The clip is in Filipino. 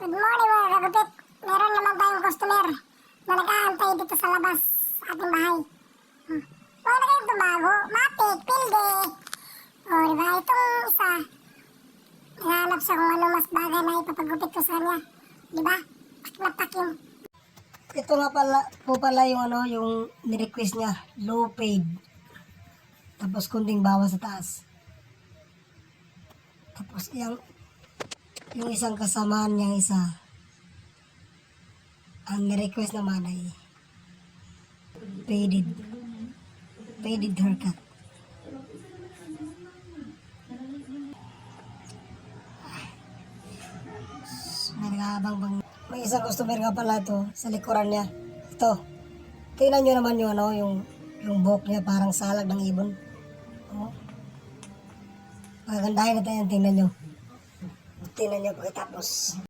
Good morning mga kagupit. Meron naman tayong customer na nag-aantay dito sa labas sa ating bahay. Huwag na kayong tumago. Matik, pilde. O, diba? Itong isa, naghahanap siya kung ano mas bagay na ipapagupit ko sa kanya. Diba? Takin. Ito nga pala yung yung ni-request niya, low paid. Tapos kunting bawas sa taas. Tapos yung isang kasamaan niyang isa, ang ni-request naman ay faded haircut. May nag-aabang-bang. May isang customer nga pala ito sa likuran niya. Ito. Tingnan nyo naman yung buhok niya parang salag ng ibon. Oh. Pagagandahin natin yan, tingnan nyo. Tingnan nyo pagkatapos.